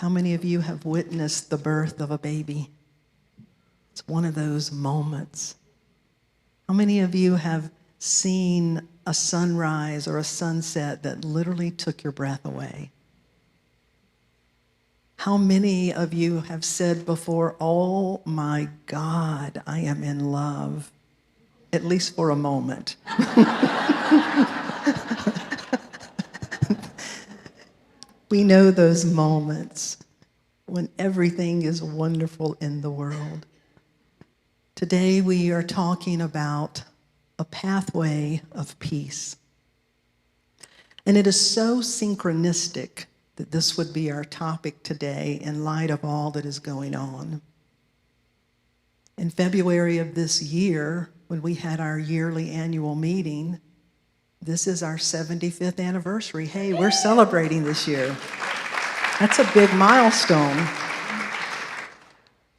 How many of you have witnessed the birth of a baby? It's one of those moments. How many of you have seen a sunrise or a sunset that literally took your breath away? How many of you have said before, "Oh my God, I am in love," at least for a moment? We know those moments when everything is wonderful in the world. Today we are talking about a pathway of peace. And it is so synchronistic that this would be our topic today in light of all that is going on. In February of this year, when we had our yearly annual meeting, this is our 75th anniversary. Hey, we're celebrating this year. That's a big milestone.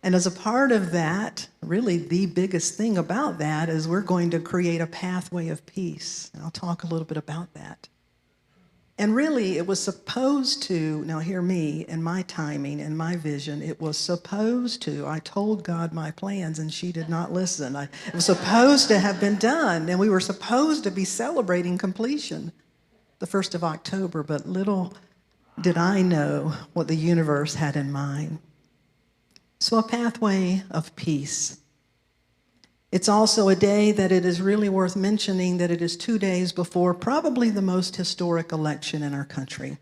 And as a part of that, really the biggest thing about that is we're going to create a pathway of peace. And I'll talk a little bit about that. And really, it was supposed to, now hear me, and my timing and my vision, it was supposed to, I told God my plans and she did not listen. It was supposed to have been done, and we were supposed to be celebrating completion the 1st of October, but little did I know what the universe had in mind. So a pathway of peace. It's also a day that it is really worth mentioning that it is 2 days before probably the most historic election in our country.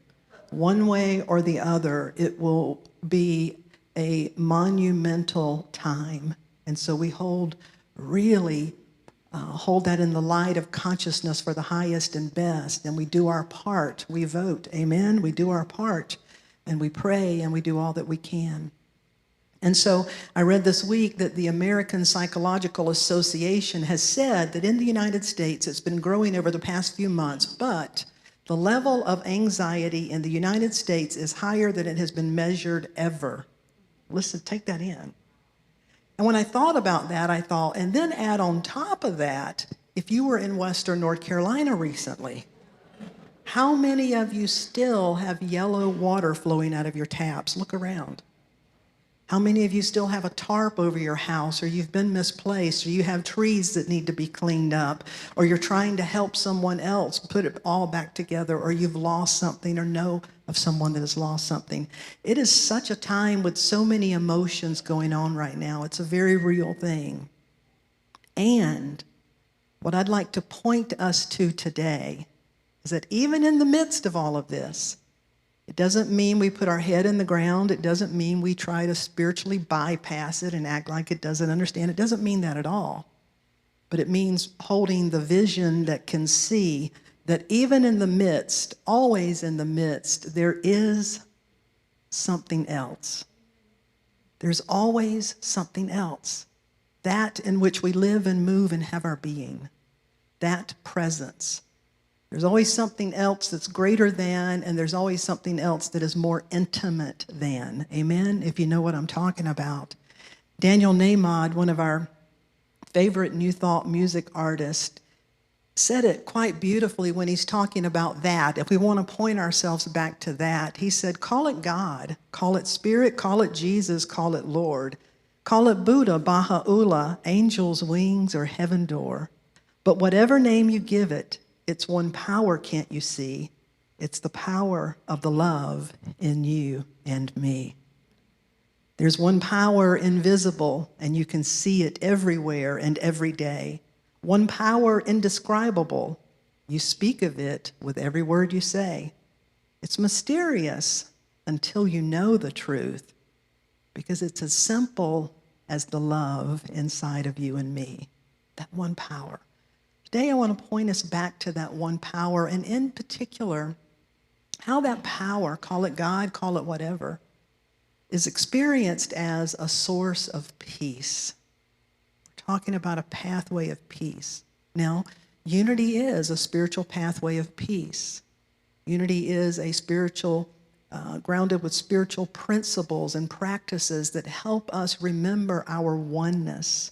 One way or the other, it will be a monumental time. And so we hold that in the light of consciousness for the highest and best. And we do our part. We vote. Amen? We do our part. And we pray and we do all that we can. And so I read this week that the American Psychological Association has said that in the United States, it's been growing over the past few months, but the level of anxiety in the United States is higher than it has been measured ever. Listen, take that in. And when I thought about that, I thought, and then add on top of that, if you were in Western North Carolina recently, how many of you still have yellow water flowing out of your taps? Look around. How many of you still have a tarp over your house, or you've been misplaced, or you have trees that need to be cleaned up, or you're trying to help someone else put it all back together, or you've lost something or know of someone that has lost something? It is such a time with so many emotions going on right now. It's a very real thing. And what I'd like to point us to today is that even in the midst of all of this, it doesn't mean we put our head in the ground. It doesn't mean we try to spiritually bypass it and act like it doesn't understand. It doesn't mean that at all. But it means holding the vision that can see that even in the midst, always in the midst, there is something else. There's always something else. That in which we live and move and have our being. That presence. There's always something else that's greater than, and there's always something else that is more intimate than. Amen? If you know what I'm talking about. Daniel Nahmod, one of our favorite New Thought music artists, said it quite beautifully when he's talking about that. If we want to point ourselves back to that, he said, call it God, call it Spirit, call it Jesus, call it Lord. Call it Buddha, Baha'u'llah, angel's wings, or heaven door. But whatever name you give it, it's one power, can't you see? It's the power of the love in you and me. There's one power invisible, and you can see it everywhere and every day. One power indescribable. You speak of it with every word you say. It's mysterious until you know the truth, because it's as simple as the love inside of you and me. That one power. Today, I want to point us back to that one power, and in particular, how that power, call it God, call it whatever, is experienced as a source of peace. We're talking about a pathway of peace. Now, unity is a spiritual pathway of peace. Unity is a spiritual, grounded with spiritual principles and practices that help us remember our oneness,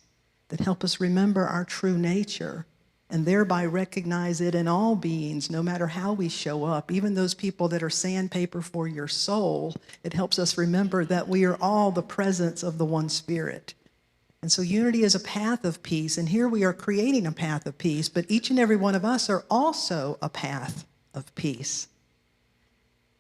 that help us remember our true nature, and thereby recognize it in all beings, no matter how we show up, even those people that are sandpaper for your soul. It helps us remember that we are all the presence of the one Spirit. And so unity is a path of peace, and here we are creating a path of peace, but each and every one of us are also a path of peace.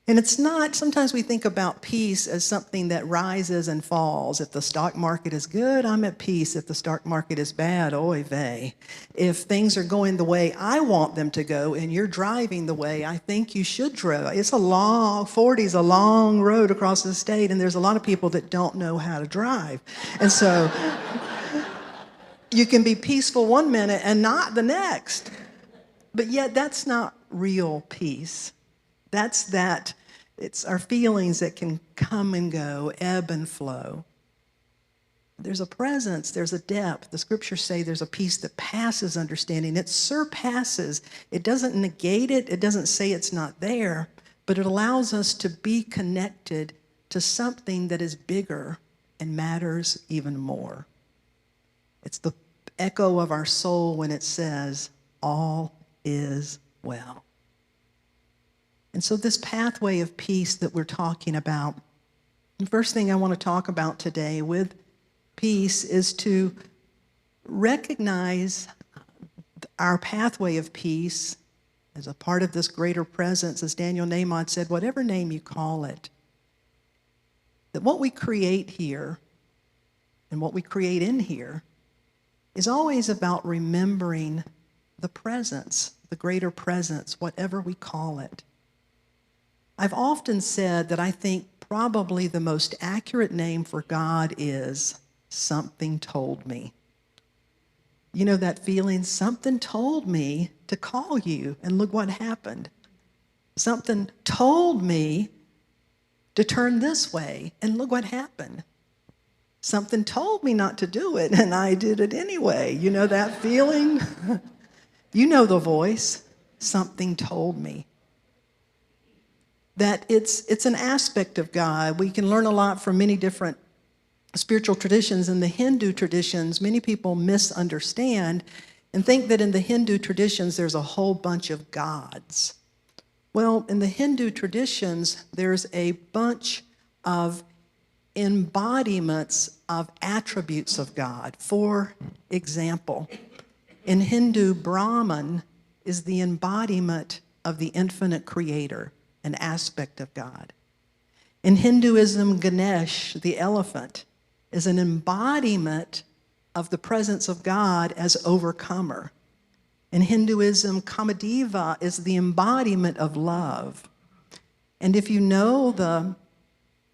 And it's not, sometimes we think about peace as something that rises and falls. If the stock market is good, I'm at peace. If the stock market is bad, oy vey. If things are going the way I want them to go and you're driving the way I think you should drive, it's a long, 40 is a long road across the state, and there's a lot of people that don't know how to drive. And so you can be peaceful one minute and not the next. But yet that's not real peace. It's our feelings that can come and go, ebb and flow. There's a presence, there's a depth. The scriptures say there's a peace that passes understanding. It surpasses. It doesn't negate it. It doesn't say it's not there, but it allows us to be connected to something that is bigger and matters even more. It's the echo of our soul when it says, all is well. And so this pathway of peace that we're talking about, the first thing I want to talk about today with peace is to recognize our pathway of peace as a part of this greater presence, as Daniel Nahmod said, whatever name you call it, that what we create here and what we create in here is always about remembering the presence, the greater presence, whatever we call it. I've often said that I think probably the most accurate name for God is something told me. You know that feeling, something told me to call you, and look what happened. Something told me to turn this way, and look what happened. Something told me not to do it, and I did it anyway. You know that feeling? You know the voice, something told me. That it's an aspect of God. We can learn a lot from many different spiritual traditions. In the Hindu traditions, many people misunderstand and think that in the Hindu traditions there's a whole bunch of gods. Well, in the Hindu traditions, there's a bunch of embodiments of attributes of God. For example, in Hindu, Brahman is the embodiment of the infinite creator, an aspect of God. In Hinduism, Ganesh, the elephant, is an embodiment of the presence of God as overcomer. In Hinduism, Kamadeva is the embodiment of love. And if you know the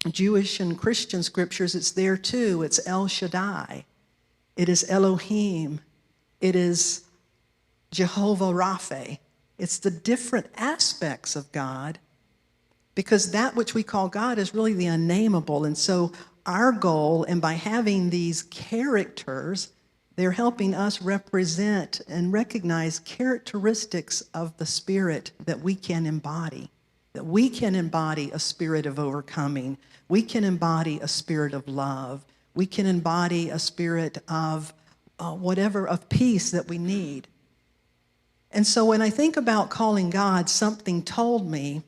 Jewish and Christian scriptures, it's there too. It's El Shaddai. It is Elohim. It is Jehovah Rapha. It's the different aspects of God, because that which we call God is really the unnameable. And so our goal, and by having these characters, they're helping us represent and recognize characteristics of the Spirit that we can embody. That we can embody a spirit of overcoming. We can embody a spirit of love. We can embody a spirit of whatever, of peace that we need. And so when I think about calling God something told me,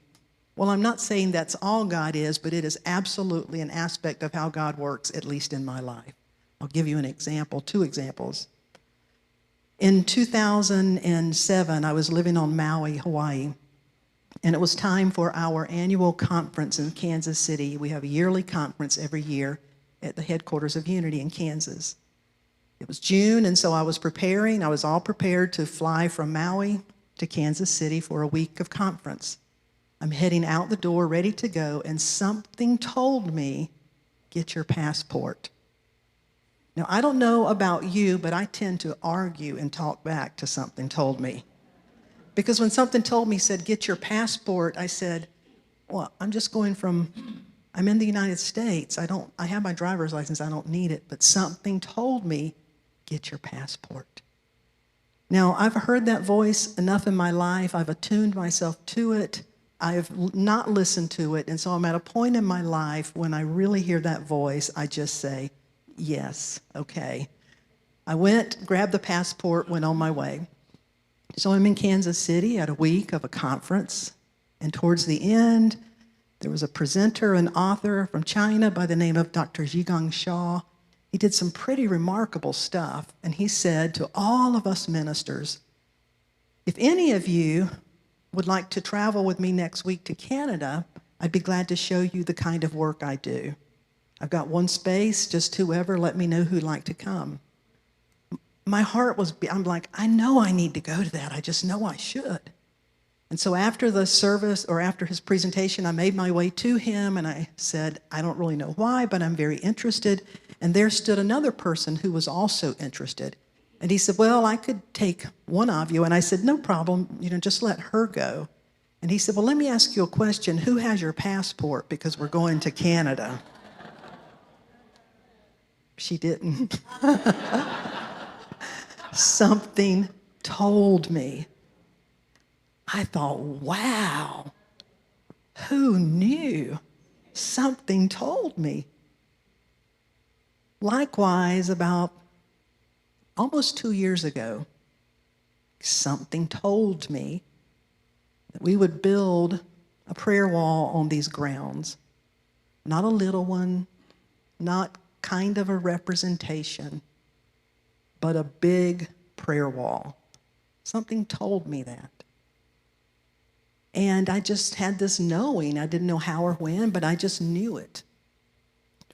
well, I'm not saying that's all God is, but it is absolutely an aspect of how God works, at least in my life. I'll give you an example, 2 examples. In 2007, I was living on Maui, Hawaii, and it was time for our annual conference in Kansas City. We have a yearly conference every year at the headquarters of Unity in Kansas. It was June, and so I was preparing. I was all prepared to fly from Maui to Kansas City for a week of conference. I'm heading out the door, ready to go, and something told me, get your passport. Now, I don't know about you, but I tend to argue and talk back to something told me. Because when something told me, said, get your passport, I said, well, I'm in the United States. I have my driver's license, I don't need it. But something told me, get your passport. Now, I've heard that voice enough in my life. I've attuned myself to it. I've not listened to it. And so I'm at a point in my life when I really hear that voice, I just say, yes, okay. I went, grabbed the passport, went on my way. So I'm in Kansas City at a week of a conference, and towards the end, there was a presenter, an author from China by the name of Dr. Zhigang Shaw. He did some pretty remarkable stuff, and he said to all of us ministers, if any of you would like to travel with me next week to Canada, I'd be glad to show you the kind of work I do. I've got one space, just whoever, let me know who'd like to come. My heart was, I'm like, I know I need to go to that. I just know I should. And so after the service, or after his presentation, I made my way to him and I said, I don't really know why, but I'm very interested. And there stood another person who was also interested. And he said, well, I could take one of you. And I said, no problem, just let her go. And he said, well, let me ask you a question. Who has your passport? Because we're going to Canada. She didn't. Something told me. I thought, wow, who knew? Something told me. Likewise, about almost 2 years ago, something told me that we would build a prayer wall on these grounds. Not a little one, not kind of a representation, but a big prayer wall. Something told me that. And I just had this knowing. I didn't know how or when, but I just knew it.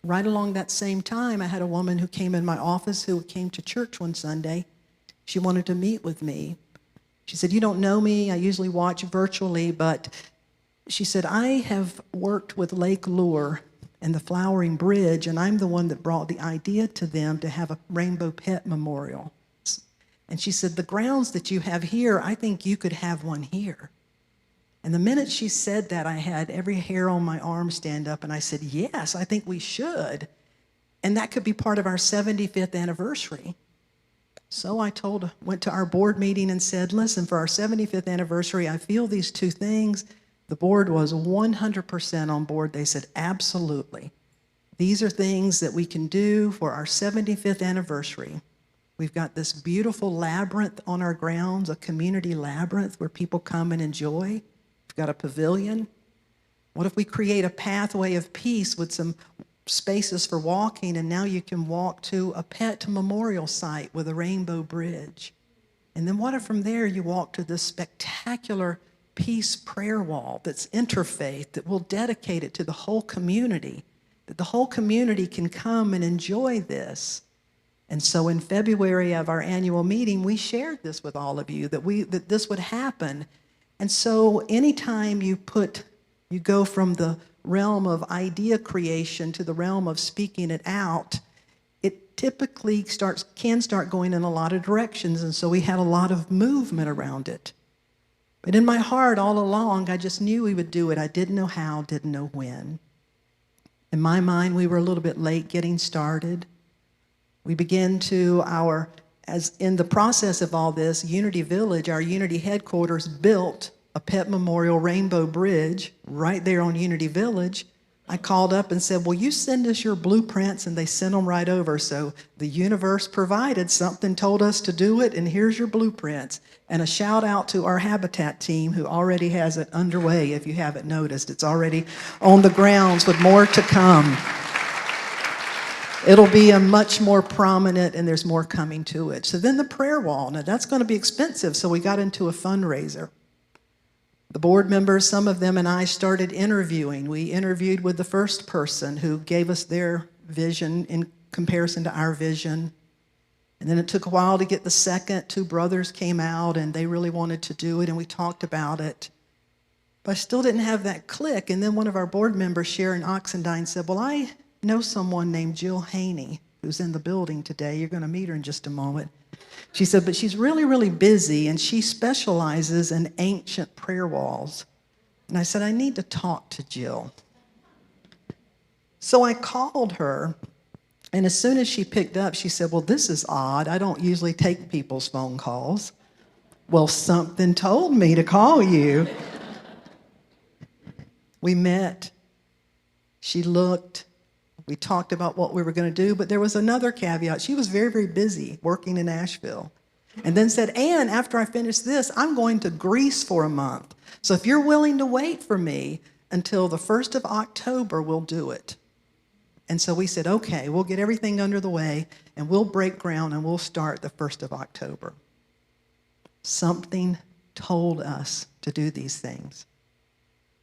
Right along that same time, I had a woman who came in my office who came to church one Sunday. She wanted to meet with me. She said, you don't know me. I usually watch virtually, but she said, I have worked with Lake Lure and the Flowering Bridge, and I'm the one that brought the idea to them to have a Rainbow Pet Memorial. And she said, the grounds that you have here, I think you could have one here. And the minute she said that, I had every hair on my arm stand up, and I said, yes, I think we should. And that could be part of our 75th anniversary. So I went to our board meeting and said, listen, for our 75th anniversary, I feel these two things. The board was 100% on board. They said, absolutely. These are things that we can do for our 75th anniversary. We've got this beautiful labyrinth on our grounds, a community labyrinth where people come and enjoy. We've got a pavilion. What if we create a pathway of peace with some spaces for walking, and now you can walk to a pet memorial site with a rainbow bridge? And then what if from there you walk to this spectacular peace prayer wall that's interfaith, that will dedicate it to the whole community, that the whole community can come and enjoy this. And so in February of our annual meeting, we shared this with all of you, that this would happen. And so anytime you go from the realm of idea creation to the realm of speaking it out, it typically can start going in a lot of directions. And so we had a lot of movement around it. But in my heart all along, I just knew we would do it. I didn't know how, didn't know when. In my mind, we were a little bit late getting started. We began as in the process of all this, Unity Village, our Unity headquarters, built a pet memorial rainbow bridge right there on Unity Village. I called up and said, will you send us your blueprints? And they sent them right over. So the universe provided, something told us to do it, and here's your blueprints. And a shout out to our Habitat team who already has it underway, if you haven't noticed. It's already on the grounds with more to come. It'll be a much more prominent, and there's more coming to it. So then the prayer wall. Now that's going to be expensive, so we got into a fundraiser. The board members, some of them and I started interviewing. We interviewed with the first person who gave us their vision in comparison to our vision. And then it took a while to get the second. Two brothers came out and they really wanted to do it, and we talked about it. But I still didn't have that click. And then one of our board members, Sharon Oxendine, said, well, I know someone named Jill Haney who's in the building today. You're going to meet her in just a moment. She said, but she's really, really busy, and she specializes in ancient prayer walls. And I said, I need to talk to Jill. So I called her, and as soon as she picked up, she said, well, this is odd. I don't usually take people's phone calls. Well, something told me to call you. We met. She looked. We talked about what we were going to do, but there was another caveat. She was very, very busy working in Asheville. And then said, and after I finish this, I'm going to Greece for a month. So if you're willing to wait for me until the 1st of October, we'll do it. And so we said, okay, we'll get everything under the way, and we'll break ground, and we'll start the 1st of October. Something told us to do these things.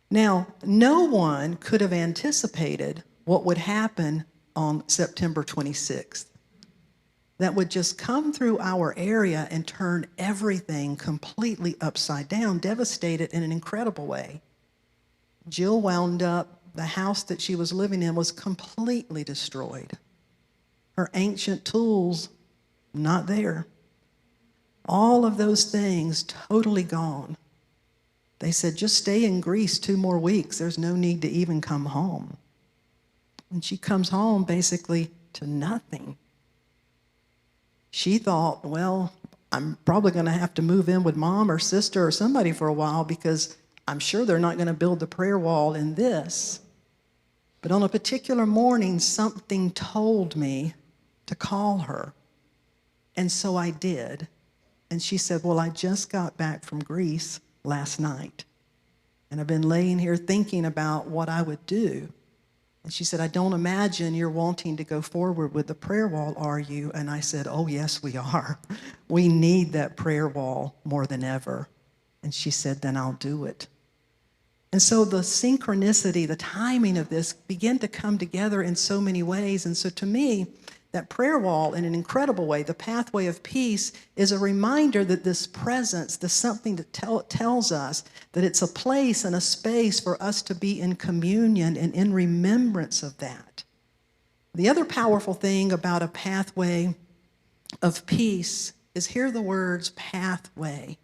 Now, no one could have anticipated what would happen on September 26th. That would just come through our area and turn everything completely upside down, devastate it in an incredible way. Jill wound up, the house that she was living in was completely destroyed. Her ancient tools, not there. All of those things totally gone. They said, just stay in Greece 2 more weeks. There's no need to even come home. And she comes home basically to nothing. She thought, well, I'm probably going to have to move in with mom or sister or somebody for a while because I'm sure they're not going to build the prayer wall in this. But on a particular morning, something told me to call her. And so I did. And she said, well, I just got back from Greece last night. And I've been laying here thinking about what I would do. And she said, I don't imagine you're wanting to go forward with the prayer wall, are you? And I said, oh, yes, we are. We need that prayer wall more than ever. And she said, then I'll do it. And so the synchronicity, the timing of this began to come together in so many ways. And so to me, that prayer wall, in an incredible way, the pathway of peace, is a reminder that this presence, this something that tells us that it's a place and a space for us to be in communion and in remembrance of that. The other powerful thing about a pathway of peace is hear the words pathway.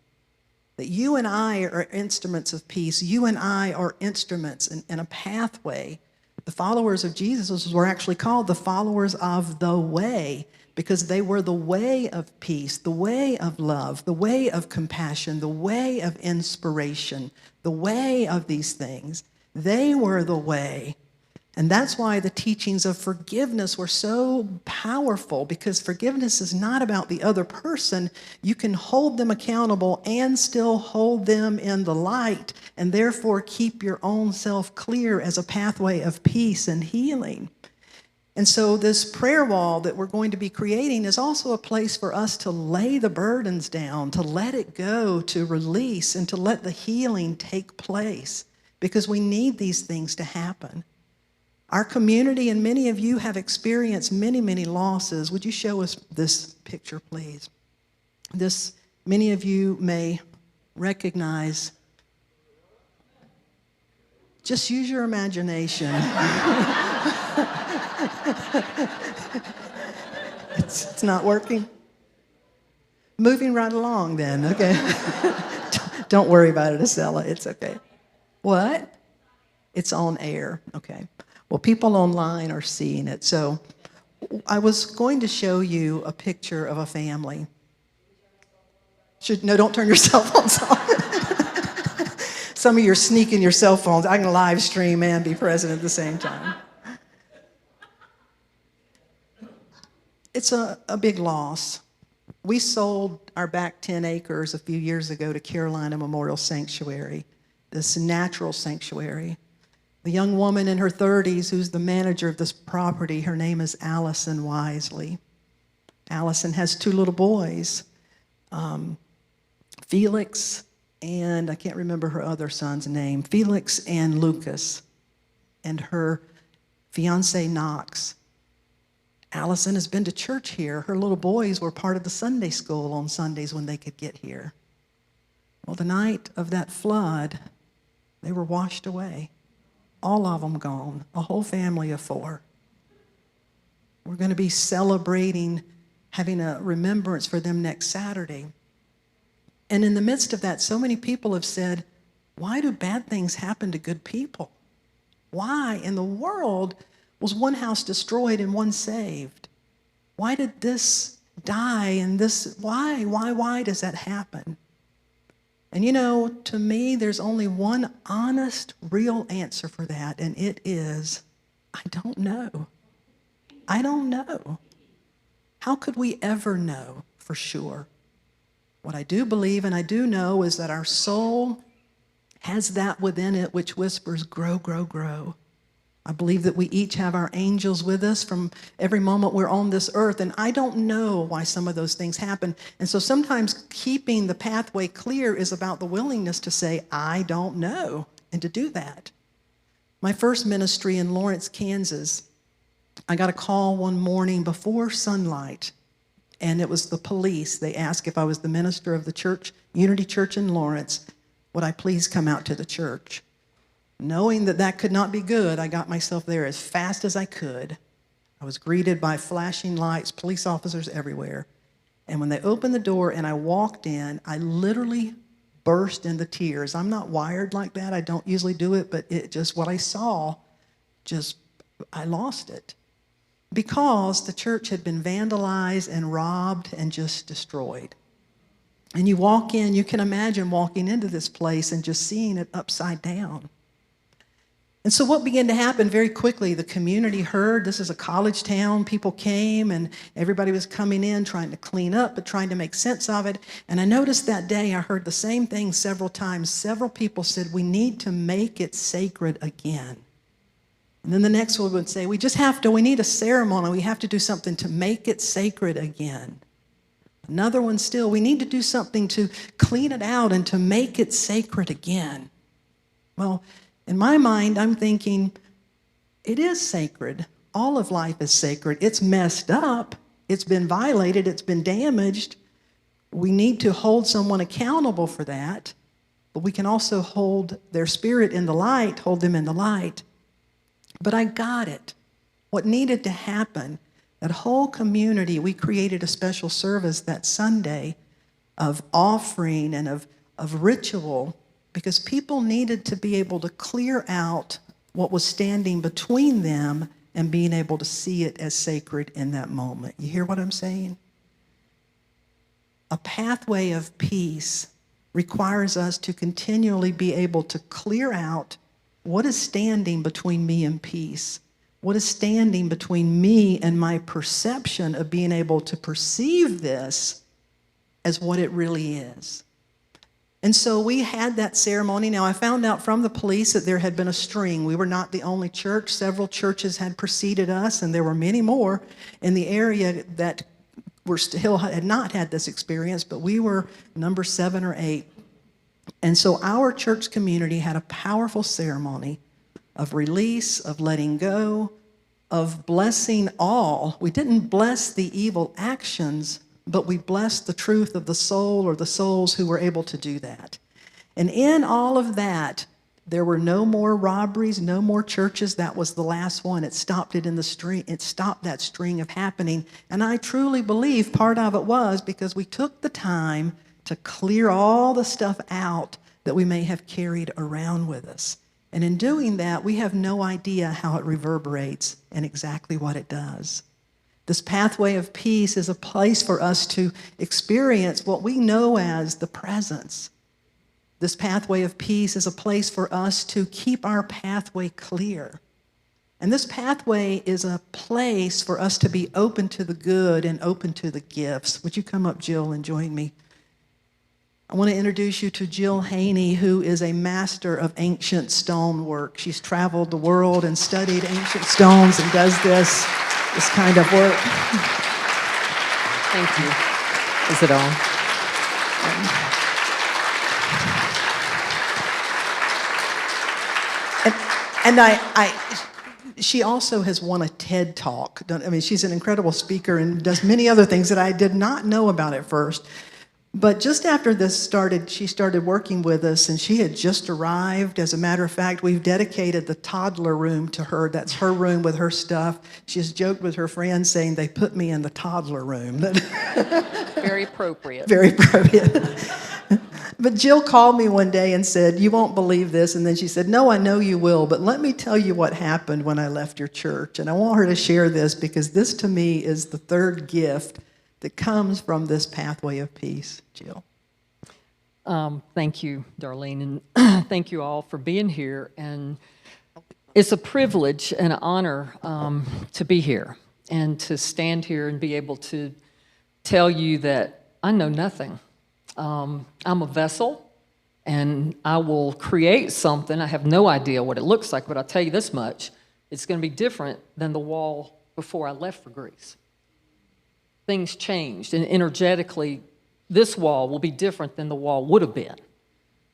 That you and I are instruments of peace. You and I are instruments in a pathway. The followers of Jesus were actually called the followers of the way because they were the way of peace, the way of love, the way of compassion, the way of inspiration, the way of these things. They were the way. And that's why the teachings of forgiveness were so powerful, because forgiveness is not about the other person. You can hold them accountable and still hold them in the light, and therefore keep your own self clear as a pathway of peace and healing. And so this prayer wall that we're going to be creating is also a place for us to lay the burdens down, to let it go, to release, and to let the healing take place, because we need these things to happen. Our community, and many of you have experienced many, many losses. Would you show us this picture, please? This, many of you may recognize. Just use your imagination. It's not working? Moving right along then, okay. Don't worry about it, Acela, it's okay. What? It's on air, okay. Well, people online are seeing it. So I was going to show you a picture of a family. No, don't turn your cell phones on. Some of you are sneaking your cell phones. I can live stream and be present at the same time. It's a big loss. We sold our back 10 acres a few years ago to Carolina Memorial Sanctuary, this natural sanctuary. The young woman in her 30s who's the manager of this property, her name is Allison Wisely. Allison has 2 little boys, Felix, and I can't remember her other son's name, Felix and Lucas, and her fiance, Knox. Allison has been to church here. Her little boys were part of the Sunday school on Sundays when they could get here. Well, the night of that flood, they were washed away. All of them gone, a whole family of 4. We're going to be celebrating, having a remembrance for them next Saturday. And in the midst of that, so many people have said, why do bad things happen to good people? Why in the world was one house destroyed and one saved? Why did this die and this, why does that happen? And you know, to me, there's only one honest, real answer for that, and it is, I don't know. I don't know. How could we ever know for sure? What I do believe and I do know is that our soul has that within it which whispers, grow, grow, grow. I believe that we each have our angels with us from every moment we're on this earth, and I don't know why some of those things happen. And so sometimes keeping the pathway clear is about the willingness to say, I don't know, and to do that. My first ministry in Lawrence, Kansas, I got a call one morning before sunlight, and it was the police. They asked if I was the minister of the church, Unity Church in Lawrence, would I please come out to the church? Knowing that that could not be good, I got myself there as fast as I could. I was greeted by flashing lights, police officers everywhere. And when they opened the door and I walked in, I literally burst into tears. I'm not wired like that. I don't usually do it, but it just, what I saw, I lost it. Because the church had been vandalized and robbed and just destroyed. And you walk in, you can imagine walking into this place and just seeing it upside down. And so what began to happen very quickly, the community heard this is a college town, people came and everybody was coming in trying to clean up, but trying to make sense of it. And I noticed that day, I heard the same thing several times. Several people said, we need to make it sacred again. And then the next one would say, we need a ceremony, we have to do something to make it sacred again. Another one still, we need to do something to clean it out and to make it sacred again. Well, in my mind, I'm thinking, it is sacred. All of life is sacred. It's messed up. It's been violated. It's been damaged. We need to hold someone accountable for that, but we can also hold their spirit in the light, hold them in the light. But I got it. What needed to happen, that whole community, we created a special service that Sunday of offering and of ritual, because people needed to be able to clear out what was standing between them and being able to see it as sacred in that moment. You hear what I'm saying? A pathway of peace requires us to continually be able to clear out what is standing between me and peace. What is standing between me and my perception of being able to perceive this as what it really is. And so we had that ceremony. Now, I found out from the police that there had been a string. We were not the only church. Several churches had preceded us, and there were many more in the area that had not had this experience, but we were number 7 or 8. And so our church community had a powerful ceremony of release, of letting go, of blessing all. We didn't bless the evil actions, but we blessed the truth of the soul or the souls who were able to do that. And in all of that, there were no more robberies, no more churches. That was the last one. It stopped it in the string. It stopped that string of happening. And I truly believe part of it was because we took the time to clear all the stuff out that we may have carried around with us. And in doing that, we have no idea how it reverberates and exactly what it does. This pathway of peace is a place for us to experience what we know as the presence. This pathway of peace is a place for us to keep our pathway clear. And this pathway is a place for us to be open to the good and open to the gifts. Would you come up, Jill, and join me? I want to introduce you to Jill Haney, who is a master of ancient stone work. She's traveled the world and studied ancient stones and does this kind of work. Thank you. Is it on? She also has won a TED Talk. I mean, she's an incredible speaker and does many other things that I did not know about at first. But just after this started, she started working with us, and she had just arrived. As a matter of fact, we've dedicated the toddler room to her. That's her room with her stuff. She has joked with her friends saying, they put me in the toddler room. Very appropriate. Very appropriate. But Jill called me one day and said, you won't believe this. And then she said, no, I know you will, but let me tell you what happened when I left your church. And I want her to share this because this to me is the third gift that comes from this pathway of peace. Jill. Thank you, Darlene, and thank you all for being here. And it's a privilege and an honor to be here and to stand here and be able to tell you that I know nothing. I'm a vessel, and I will create something. I have no idea what it looks like, but I'll tell you this much. It's going to be different than the wall before I left for Greece. Things changed, and energetically, this wall will be different than the wall would have been.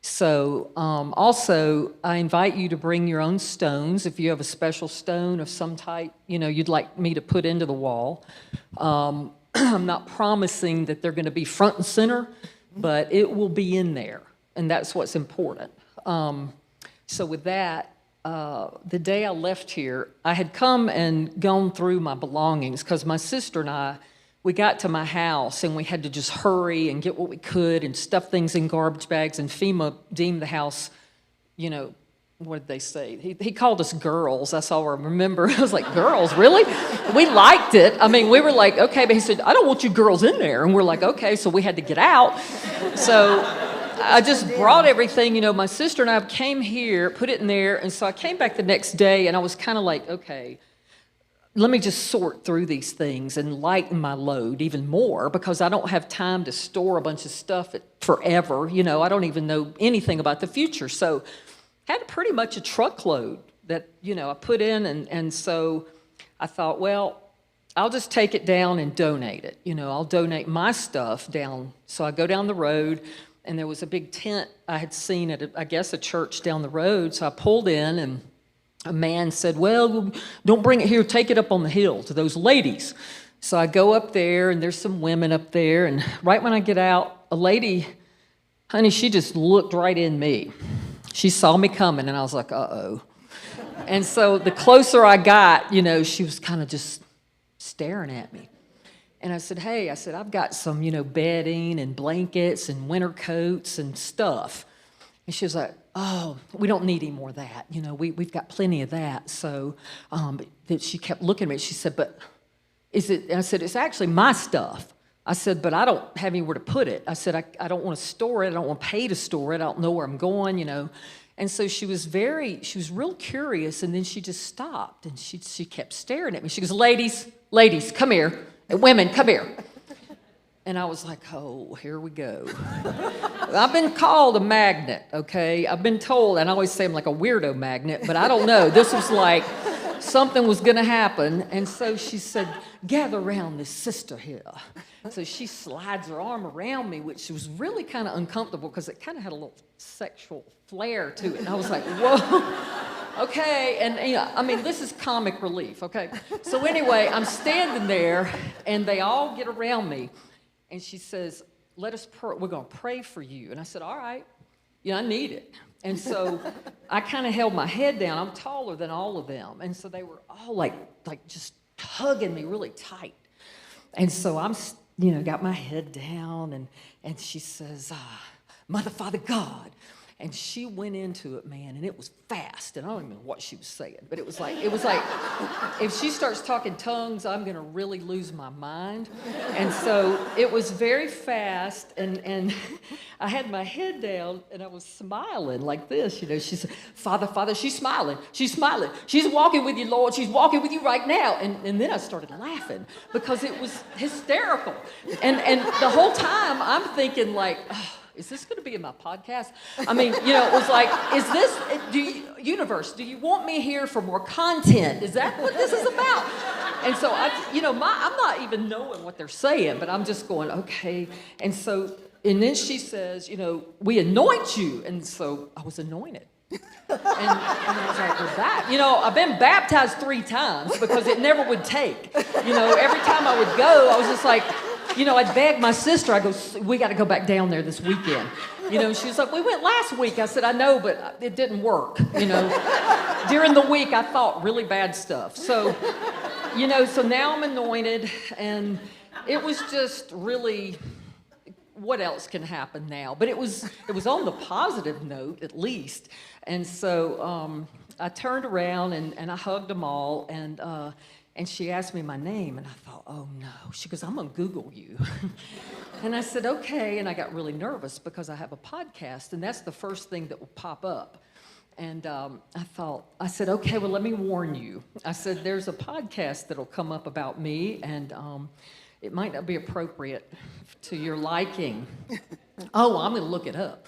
So also, I invite you to bring your own stones. If you have a special stone of some type, you'd like me to put into the wall. I'm not promising that they're going to be front and center, but it will be in there, and that's what's important. So with that, the day I left here, I had come and gone through my belongings because my sister and I, we got to my house and we had to just hurry and get what we could and stuff things in garbage bags, and FEMA deemed the house, what did they say? He called us girls. That's all I remember. I was like, girls, really? We liked it. I mean, we were like, okay, but he said, I don't want you girls in there. And we're like, okay, so we had to get out. So I just brought everything, my sister and I came here, put it in there, and so I came back the next day and I was kind of like, okay, let me just sort through these things and lighten my load even more because I don't have time to store a bunch of stuff forever. I don't even know anything about the future. So had pretty much a truckload that, I put in. And so I thought, well, I'll just take it down and donate it. I'll donate my stuff down. So I go down the road, and there was a big tent I had seen at, a church down the road. So I pulled in, and a man said, well, don't bring it here, take it up on the hill to those ladies. So I go up there, and there's some women up there, and right when I get out, a lady, honey, she just looked right in me. She saw me coming, and I was like, uh-oh. And so the closer I got, she was kind of just staring at me. And I said, hey, I've got some, bedding and blankets and winter coats and stuff. And she was like, oh, we don't need any more of that. We've got plenty of that. So but she kept looking at me. She said, but is it? And I said, it's actually my stuff. I said, but I don't have anywhere to put it. I said, I don't want to store it. I don't want to pay to store it. I don't know where I'm going, And so she was real curious. And then she just stopped, and she kept staring at me. She goes, ladies, come here. And women, come here. And I was like, oh, here we go. I've been called a magnet, okay? I've been told, and I always say I'm like a weirdo magnet, but I don't know. This was like something was going to happen. And so she said, gather around this sister here. So she slides her arm around me, which was really kind of uncomfortable because it kind of had a little sexual flair to it. And I was like, whoa, okay. And, this is comic relief, okay? So anyway, I'm standing there, and they all get around me. And she says, let us pray. We're going to pray for you. And I said, all right. I need it. And so I kind of held my head down. I'm taller than all of them. And so they were all like just hugging me really tight. And so I'm, got my head down. And she says, Mother, Father, God. And she went into it, man, and it was fast. And I don't even know what she was saying, but it was like, if she starts talking tongues, I'm going to really lose my mind. And so it was very fast, and I had my head down, and I was smiling like this. She said, Father, Father, she's smiling. She's walking with you, Lord. She's walking with you right now. And then I started laughing because it was hysterical. And the whole time I'm thinking like, oh, is this going to be in my podcast? It was like, universe, do you want me here for more content? Is that what this is about? And so I'm not even knowing what they're saying, but I'm just going, okay. And then she says, we anoint you. And so I was anointed. And I was like, well, that, I've been baptized 3 times because it never would take. Every time I would go, I was just like, I'd beg my sister. I go, we got to go back down there this weekend. She was like, we went last week. I said, I know, but it didn't work. During the week, I thought really bad stuff. So, so now I'm anointed, and it was just really, what else can happen now? But it was on the positive note, at least. And so I turned around, and I hugged them all, and she asked me my name, and I thought, oh, no. She goes, I'm going to Google you. And I said, okay. And I got really nervous because I have a podcast, and that's the first thing that will pop up. And I said, okay, well, let me warn you. I said, there's a podcast that'll come up about me, and it might not be appropriate to your liking. Oh, I'm going to look it up.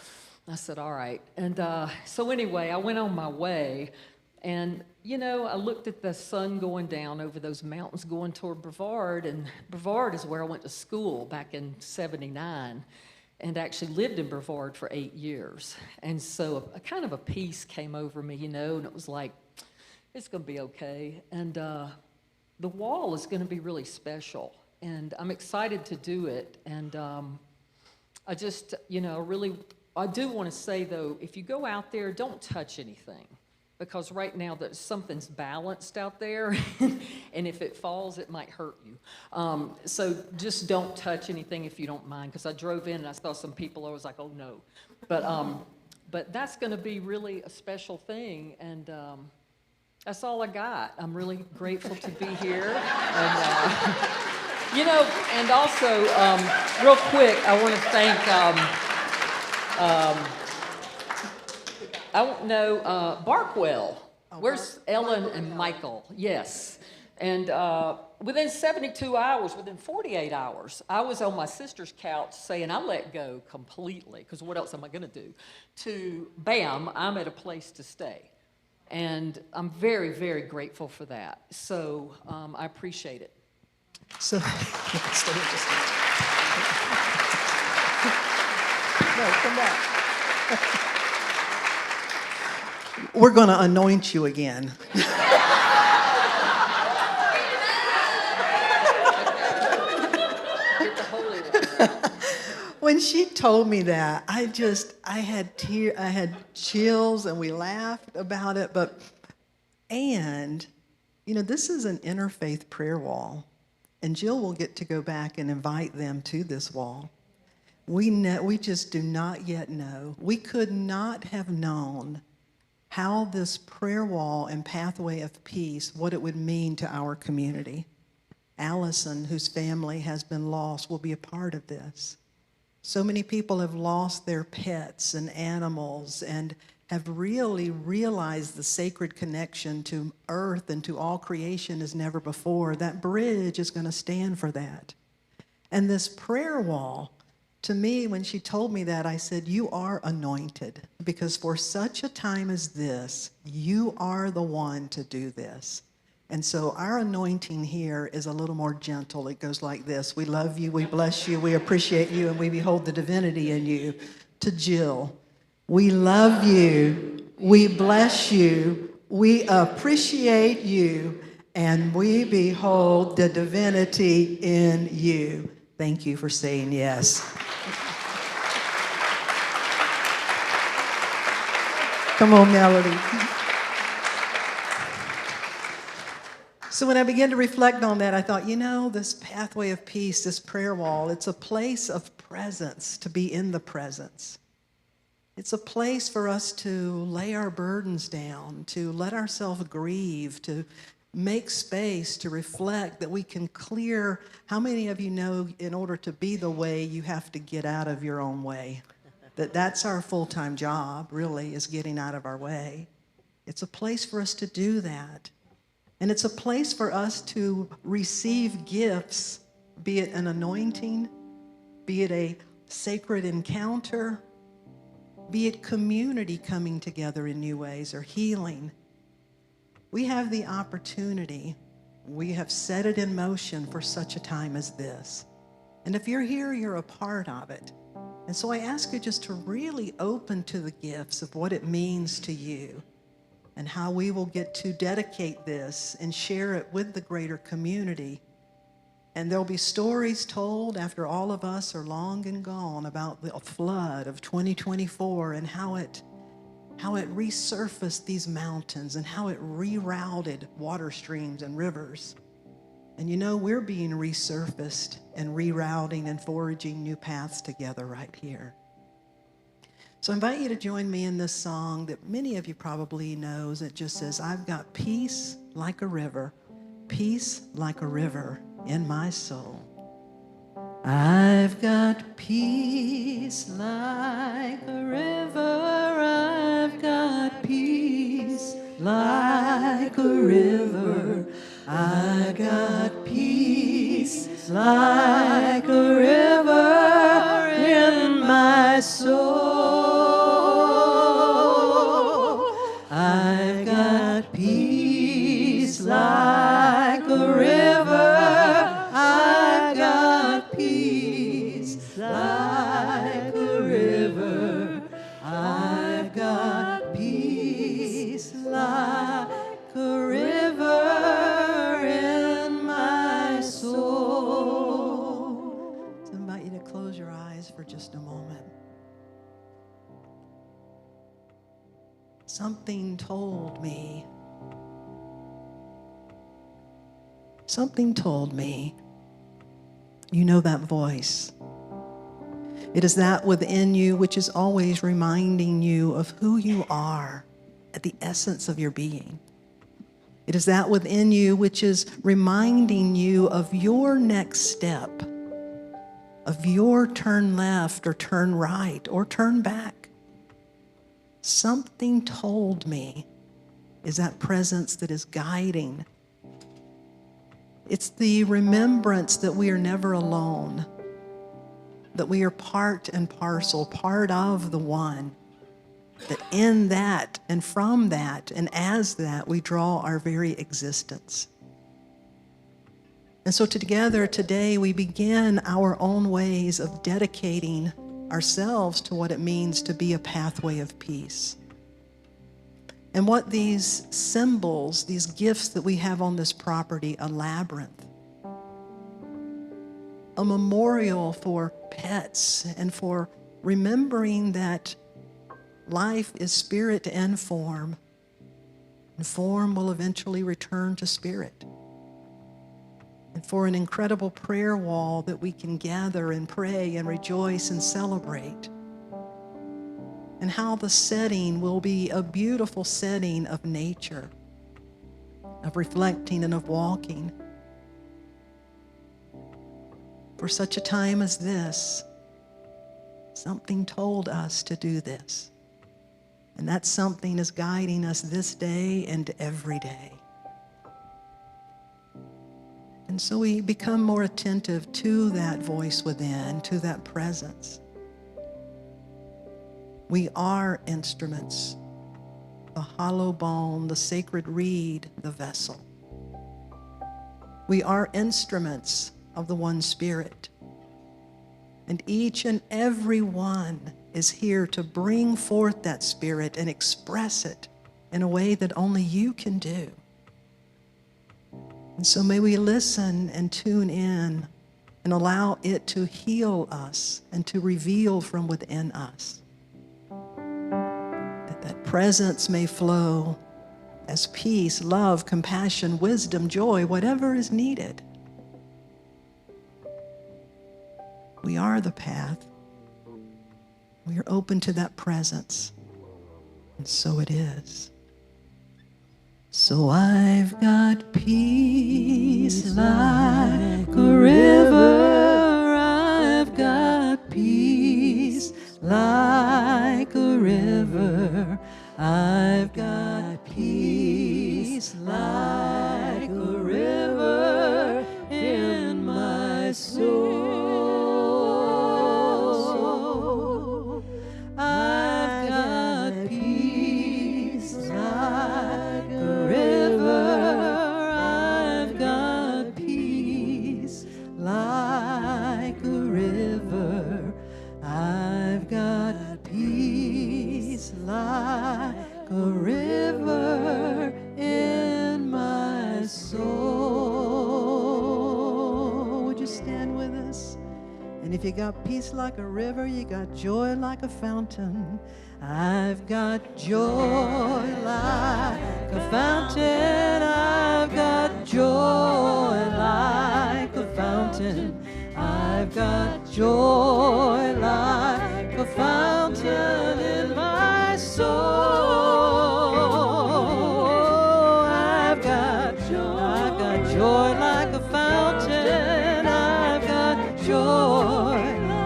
I said, all right. And so anyway, I went on my way, and, I looked at the sun going down over those mountains going toward Brevard, and Brevard is where I went to school back in '79, and actually lived in Brevard for 8 years. And so a kind of a peace came over me, and it was like, it's going to be okay. And the wall is going to be really special, and I'm excited to do it. And I just, I do want to say, though, if you go out there, don't touch anything, because right now something's balanced out there, and if it falls, it might hurt you. So just don't touch anything if you don't mind, because I drove in and I saw some people, I was like, oh, no. But that's going to be really a special thing, and that's all I got. I'm really grateful to be here. And, and also, real quick, I want to thank, Barkwell. Where's Ellen and Michael? Yes. And within 72 hours, within 48 hours, I was on my sister's couch saying, I let go completely, because what else am I going to do? To, bam, I'm at a place to stay. And I'm very, very grateful for that. So I appreciate it. So, stay here just a minute. No, come back. We're going to anoint you again. When she told me that, I had chills, and we laughed about it. This is an interfaith prayer wall, and Jill will get to go back and invite them to this wall. We just do not yet know. We could not have known how this prayer wall and pathway of peace, what it would mean to our community. Allison, whose family has been lost, will be a part of this. So many people have lost their pets and animals and have really realized the sacred connection to earth and to all creation as never before. That bridge is going to stand for that. And this prayer wall, to me, when she told me that, I said, you are anointed, because for such a time as this, you are the one to do this. And so our anointing here is a little more gentle. It goes like this: we love you, we bless you, we appreciate you, and we behold the divinity in you. To Jill, we love you, we bless you, we appreciate you, and we behold the divinity in you. Thank you for saying yes. Come on, Melody. So when I began to reflect on that, I thought, this pathway of peace, this prayer wall, it's a place of presence, to be in the presence. It's a place for us to lay our burdens down, to let ourselves grieve, to make space, to reflect, that we can clear. How many of you know, in order to be the way, you have to get out of your own way? That's our full-time job, really, is getting out of our way. It's a place for us to do that. And it's a place for us to receive gifts, be it an anointing, be it a sacred encounter, be it community coming together in new ways, or healing. We have the opportunity. We have set it in motion for such a time as this. And if you're here, you're a part of it. And so I ask you just to really open to the gifts of what it means to you, and how we will get to dedicate this and share it with the greater community. And there'll be stories told after all of us are long and gone about the flood of 2024 and how it resurfaced these mountains and how it rerouted water streams and rivers. And we're being resurfaced and rerouting and forging new paths together right here. So I invite you to join me in this song that many of you probably knows. It just says, I've got peace like a river in my soul. I've got peace like a river, I've got peace like a river, I got peace like a river in my to close your eyes for just a moment. Something told me. Something told me. You know that voice. It is that within you which is always reminding you of who you are at the essence of your being. It is that within you which is reminding you of your next step, of your turn left or turn right or turn back. Something told me is that presence that is guiding. It's the remembrance that we are never alone, that we are part and parcel, part of the one, that in that and from that and as that we draw our very existence. And so together today we begin our own ways of dedicating ourselves to what it means to be a pathway of peace. And what these symbols, these gifts that we have on this property, a labyrinth, a memorial for pets and for remembering that life is spirit and form will eventually return to spirit. And for an incredible prayer wall that we can gather and pray and rejoice and celebrate. And how the setting will be a beautiful setting of nature, of reflecting and of walking. For such a time as this, something told us to do this. And that something is guiding us this day and every day. And so we become more attentive to that voice within, to that presence. We are instruments, the hollow bone, the sacred reed, the vessel. We are instruments of the one Spirit. And each and every one is here to bring forth that Spirit and express it in a way that only you can do. And so may we listen and tune in and allow it to heal us and to reveal from within us. That presence may flow as peace, love, compassion, wisdom, joy, whatever is needed. We are the path. We are open to that presence. And so it is. So I've got peace like a river. I've got peace like a river. I've got peace like a river in my soul. I've got peace like a river. I've got peace like a river. I've got peace like a river in my soul. Would you stand with us? And if you got peace like a river, you got joy like a fountain. I've got joy like a fountain. I've got joy like a fountain. I've got joy like a fountain in my soul. I've got joy like a fountain. I've got joy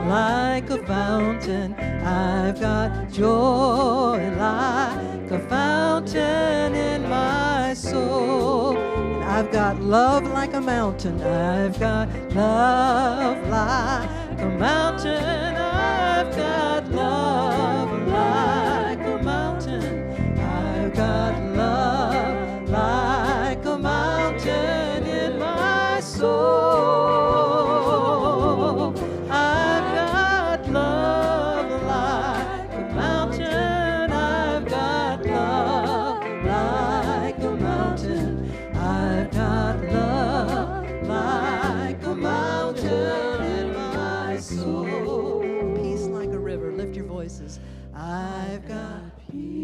like a fountain. I've got joy like a fountain in my soul. And I've got love like a mountain. I've got love like a mountain. I've got love like a mountain. I've got love like a mountain in my soul. I've got love like a mountain. I've got love like a mountain. I've got love like a mountain in my soul. He